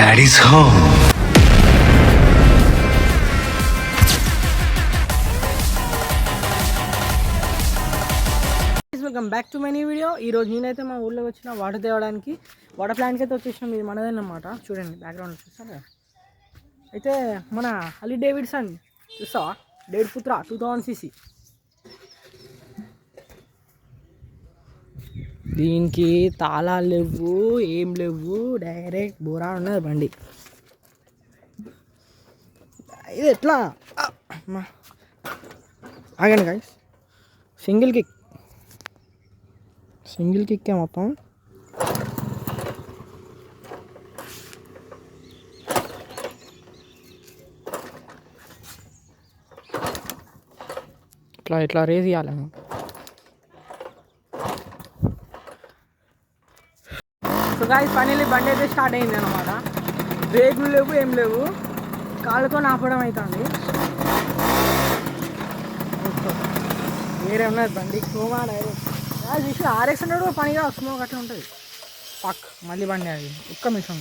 Daddy's home. Welcome back to my new video. ఈరోజు నేనైతే మా ఊళ్ళోకి వచ్చిన వాటర్ తేవడానికి వాటర్ ప్లాంట్కి అయితే వచ్చేసినాం. ఇది మనదేనమాట. చూడండి బ్యాక్గ్రౌండ్ చూస్తారా. అయితే మన హలీ డేవిడ్సన్ చూస్తావా, డేడ్ పుత్ర 2000cc. దీనికి తాళాలు లేవు, ఏం లేవు, డైరెక్ట్ బోరా ఉన్నది బండి. ఇది ఎట్లా ఆగండి గాయ్స్, సింగిల్ కిక్కే మొత్తం. ఇట్లా రేజ్ చేయాలి. సో గాయ్స్ ఫైనల్లీ బండి అయితే స్టార్ట్ అయింది అనమాట. బ్రేకులు లేవు, ఏం లేవు, కాళ్ళతో నాపడం అవుతుంది. వేరే ఉన్నది బండి స్లోగా డైరెక్ట్ చూసి RX 100 పనిగా స్మోక్ అట్లా ఉంటుంది. పక్ మళ్ళీ బండి అది ఒక్క నిమిషం.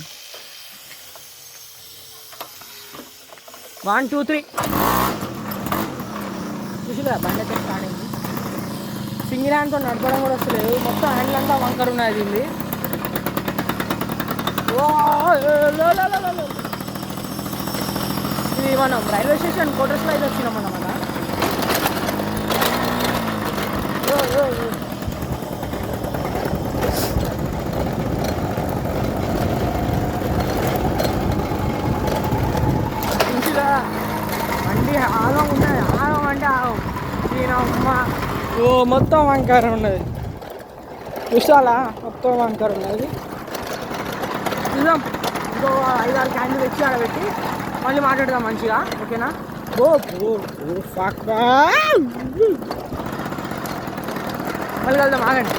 1 2 3 చూసిరా బండి అయితే స్టార్ట్ అయింది. సింగిల్ హ్యాండ్తో నడపడం కూడా వస్తలేదు, మొత్తం హ్యాండ్లు అంతా వంకర్ ఉన్నది. ఇది ఇది మనం రైల్వే స్టేషన్ కోటర్స్లో అయితే వచ్చినాం అన్నమాట. బండి ఆగం ఉన్నది, ఆగం అంటే ఆగం. దీనమ్మ మొత్తం వంకర ఉన్నది. చూసాలా, మొత్తం వంకర ఉన్నది. చూద్దాం, ఇంకో 5-6 క్యాన్లు తెచ్చి ఆడ పెట్టి మళ్ళీ మాట్లాడదాం మంచిగా, ఓకేనా? మళ్ళీ వెళ్దాం, ఆగండి.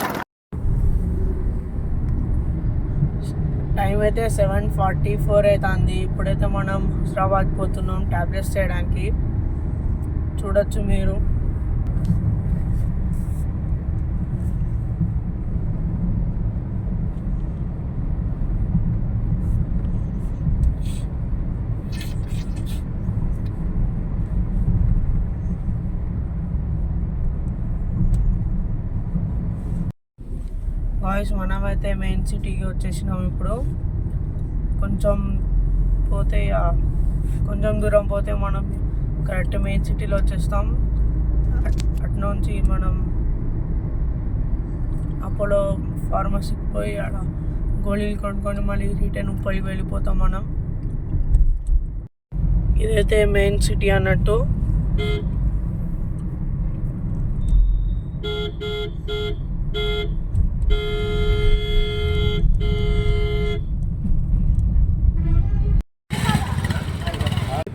టైం అయితే 7:44 అవుతుంది. ఇప్పుడైతే మనం హైదరాబాద్ పోతున్నాం ట్యాబ్లెట్స్ చేయడానికి. చూడొచ్చు మీరు. గాయ్స్ మనమైతే మెయిన్ సిటీకి వచ్చేసినాం. ఇప్పుడు కొంచెం దూరం పోతే మనం కరెక్ట్ మెయిన్ సిటీలో వచ్చేస్తాం. అటు నుంచి మనం అపోలో ఫార్మసీకి పోయి ఆడ గోళీలు కొనుక్కొని మళ్ళీ రిటర్న్ ఉప్పల్కి వెళ్ళిపోతాం మనం. ఇదైతే మెయిన్ సిటీ అన్నట్టు.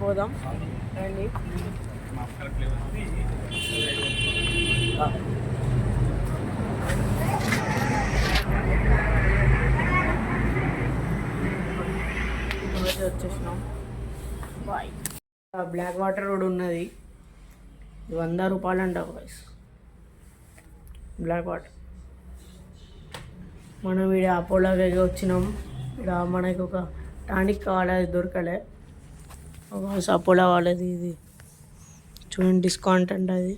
పోదాం రండి. వచ్చేసినాం. బాయ్. బ్లాక్ వాటర్ రోడ్ ఉన్నది. 100 రూపాయలు అంట వాయిస్ బ్లాక్ వాటర్. మనం ఇక్కడ అపోలోకి వచ్చినాం. ఇక్కడ మనకి ఒక టానిక్ కావాలి, అది దొరకలే. అపోలో వాళ్ళది ఇది చూడండి, డిస్కౌంట్ అంట అది.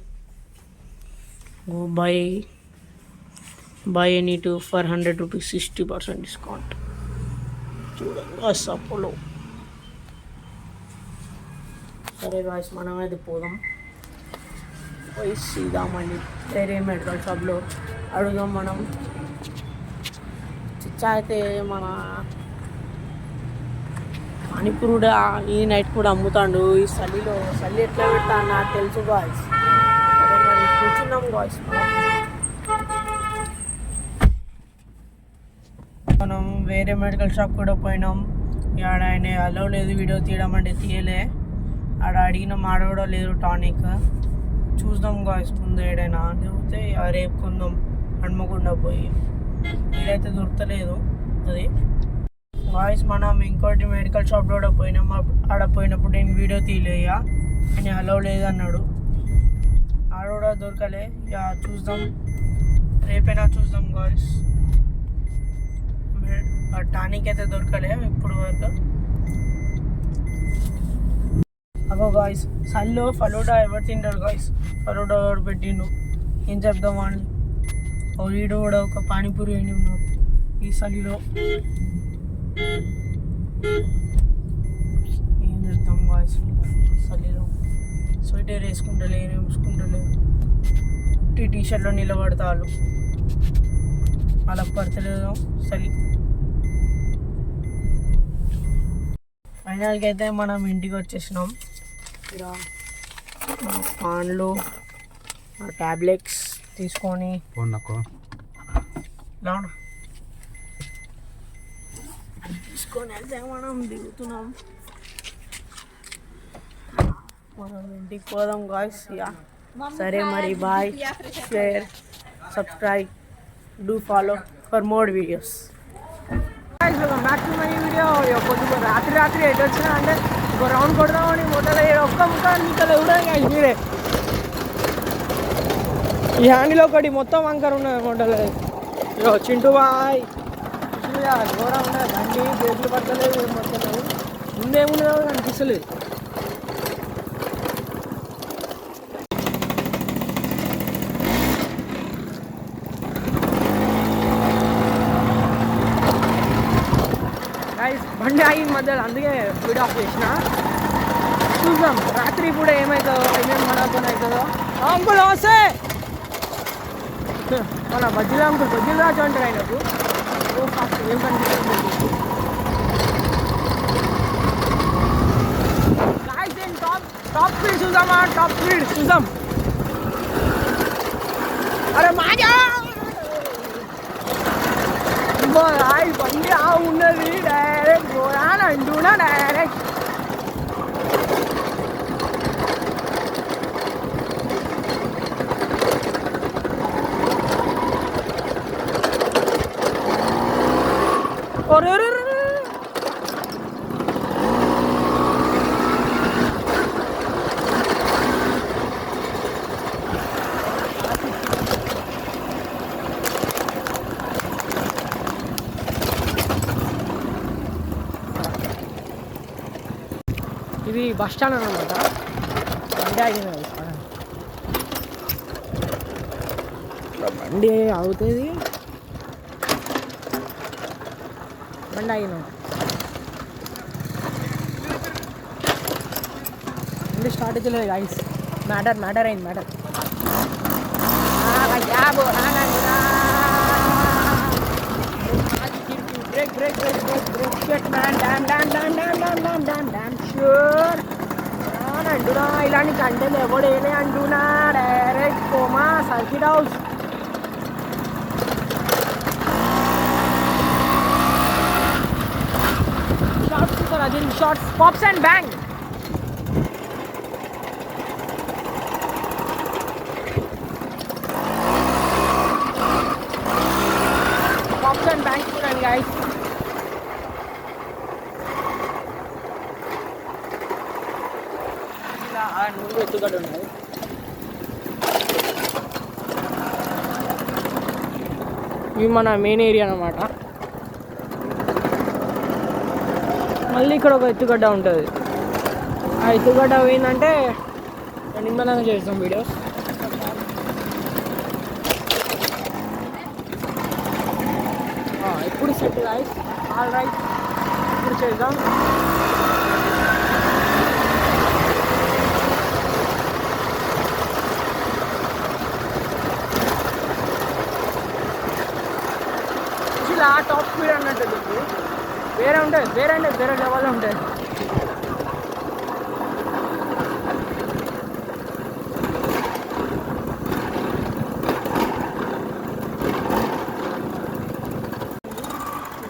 By any two for 100 rupees 60% discount. చూడండి అపోలో. సరే గాయ్స్, మనం అయితే పోదాం. పోయి సీదామండి వేరే మెడికల్ షాప్లో అడుగుదాం మనం. చిచ్చా అయితే మన పానీపూరి ఈ నైట్ కూడా అమ్ముతాడు. ఈ చలి ఎట్లా పెడతా నాకు తెలుసు గాయ్స్. అదే మరి కూర్చున్నాం గాయ్స్. మనం వేరే మెడికల్ షాప్ కూడా పోయినాం. ఆడ ఆయన అలో లేదు వీడియో తీయడం అంటే తీయలే. ఆడ అడిగినాం, ఆడ కూడా లేదు టానిక్. చూద్దాం గాయ్స్ ముందు ఏడైనా లేకపోతే రేపు కొందాం హన్మకొండ పోయి. ఇదైతే దొరకలేదు అది గాయ్స్. మనం ఇంకోటి మెడికల్ షాప్లో కూడా పోయినాం. ఆడ పోయినప్పుడు నేను వీడియో తీయలేయా, ఆయన అలో లేదన్నాడు. ఆడ కూడా దొరకలే. చూద్దాం, రేపైనా చూద్దాం గాయ్స్. టానిక్ అయితే దొరకలే ఇప్పుడు వరకు. గాయస్ సల్లో ఫలూడా ఎవరు తింటారు గాయస్? ఫలూడా ఎవరు పెట్టిండు ఏం చెప్దాం వాళ్ళు. ఓ వీడు కూడా ఒక పానీపూరి అయిన ఉన్నాడు ఈ చలిలో. ఏం చేద్దాం గాయస్ చలిలో? స్వెటర్ వేసుకుంటలేరు, వేసుకుంటలేరు. టీషర్ట్లో నిలబడతారు, వాళ్ళకి పడతలేదు చలి. ఫైనల్కి అయితే మనం ఇంటికి వచ్చేసినాం. పాన్లు టాబ్లెట్స్ తీసుకొని తీసుకొని వెళ్తే మనం దిగుతున్నాం. మనం ఇంటికి పోదాం గాయ్స్. సరే మరి bye, share, subscribe, do follow for more videos. Back to my video. కొద్దిగా రాత్రి ఎటు వచ్చినా అంటే ఒక రౌండ్ కొడదామని మొదలు ఒక్క ముక్క నీకలు ఎవడగా మీరే. ఈ హ్యాండిల్ ఒకటి మొత్తం వంకర ఉన్నది మొదలు. చింటూ బాయ్ ఘోరం ఉన్నది. బండి బ్రేకులు పడతలేదు, మొత్తం ముందేమున్నదో అనిపిస్తలేదు. బండి ఆగిన మధ్యలో అందుకే స్పీడ్ ఆఫ్ చేసిన. చూద్దాం రాత్రి కూడా ఏమవుతుందో, ఏమేమి మన పని అవుతుందో. అంకుల్ వస్తే మన బజ్జీల అంకుల్ బజ్జీలు రాజు అంటారు ఆయనకు. ఏం కనిపిస్తుంది టాప్ స్పీడ్ చూద్దామా? టాప్ స్పీడ్ చూద్దాం. అరే మాజా బండి ఉన్నది డైరెక్ట్ గోరాన్ అంటున్నా డైరెక్ట్. ఇది బస్ స్టాండ్ అన్నమాట. బండి ఆగింది, బండి ఆగుతుంది, బండి ఆగిన బండి స్టార్ట్ అవుతలేదు గైస్. మ్యాటర్ అయింది matter. Brake brake brake brake brake shut man damn damn damn damn damn damn damn damn sure అంటున్నా. ఇలాంటి కంటెంట్ ఎవడేనే అంటున్నా direct coma circuit house. Shorts sir, అది shorts pops and bang. Pops and bang చూడండి guys. ముందు ఎత్తుగడ్డ ఉన్నది. ఇవి మన మెయిన్ ఏరియా అన్నమాట. మళ్ళీ ఇక్కడ ఒక ఎత్తుగడ్డ ఉంటుంది. ఆ ఎత్తుగడ్డ పోయిందంటే నిమ్మలంగా చేస్తాం వీడియోస్. ఇప్పుడు సెట్ గైస్. ఆల్ రైట్, ఇప్పుడు చేద్దాం. టాప్ స్పీడ్ అన్నట్టు వేరే ఉంటుంది, వేరే లెవెల్ ఉంటుంది.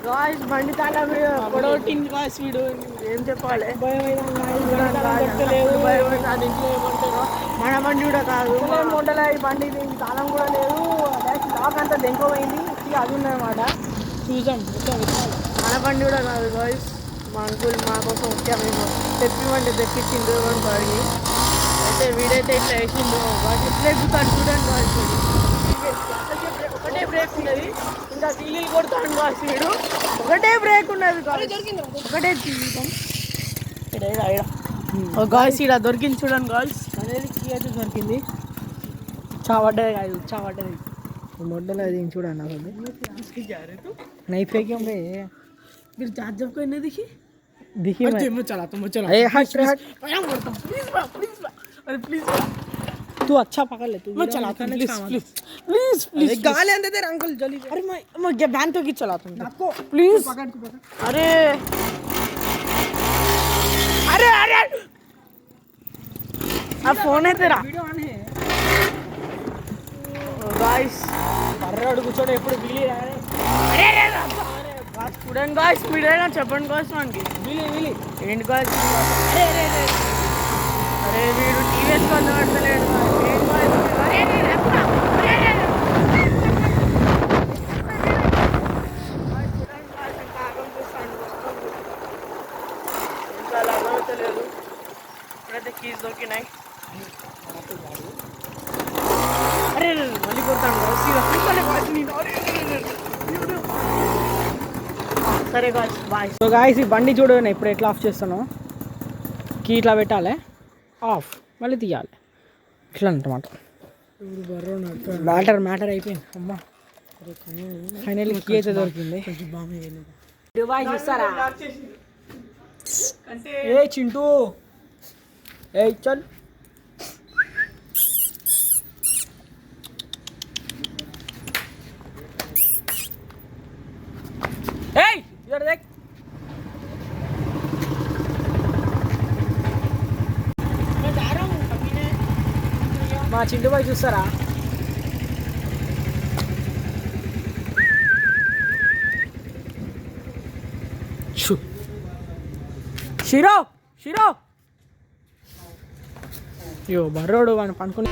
గాయ్స్ బండి తాళ పొడవటింది గాయ్స్. వీడు ఏం చెప్పాలి, మన బండి కూడా కాదు, ఉండలే ఈ బండి. తాళం కూడా లేదు, లాక్ అంతా దెంకపోయింది. అది ఉందన్నమాట. చూసాం మన బండి కూడా కాదు గాయ్స్. మా అంకుల్ మా కోసం వచ్చా మేము తెప్పించిండు బాడీ. అయితే వీడైతే ఇట్లా వేసిండు, వాటి ఎట్లా ఎక్కుతాడు చూడండి గాయ్స్. ఒకటే బ్రేక్ ఉన్నది, ఇంకా సీలీలు కొడతాను గాయ్స్. వీడు ఒకటే బ్రేక్ ఉన్నది, ఒకటే తీద్దాం. గాయస్ ఇలా దొరికింది చూడండి గాయస్. అనేది కీ అయితే దొరికింది. చావడ్డది కాదు చావడ్డది. మొడ్డలో అది చూడండి అసలు నైఫ్ है क्यों बे फिर चार्ज जब कोई नहीं दिखी दिखी मैं मैं चलाता हूँ ए हट हट प्लीज अरे प्लीज तू अच्छा पकड़ ले तू मैं चलाता हूँ प्लीज प्लीज प्लीज प्लीज गाली आंदे तेरे अंकल जल्दी अरे मैं बैन तो की चलाता हूँ आपको प्लीज पकड़ अरे अरे अरे अब फोन है तेरा वीडियो ऑन है गाइस బర్రాడు కూర్చోడు ఎప్పుడు వీలి రాడే అరే అరే గాయ్స్ చూడండి గాయ్స్ మీరేనా చెప్పండి గాయ్స్ మనకి వీలి ఏంటి గాయ్స్ అరే అరే అరే అరే వీడు టీవీఎస్ కొంచెం పడతలేడు ఏంటి గాయ్స్ అరే అరే అరే అరే ఇంకా లాగవుతలేదు ఇప్పుడైతే కీస్ దొరికినాయి. అరే మళ్ళీ కొడతాను సరే గాయ్స్ బాయ్. సో గాయ్స్ ఈ బండి చూడు నేను ఇప్పుడు ఎట్లా ఆఫ్ చేస్తాను. కీ ఇట్లా పెట్టాలి ఆఫ్ మళ్ళీ తీయాలి ఇట్లా అన్నమాట. మ్యాటర్ అయిపోయింది అమ్మా. ఫైనల్లీ కీ అయితే దొరికింది. డివైస్ ఇస్తారా ఏ చింటూ ఏ చల్ ఏయ్ ఇదర్ దేఖ్ मैं जा रहा हूँ कभी ने మా చింటూ బాయ్ చూస్తారా షిరో షిరో యో బర్రోడు వాడిని పనుకుని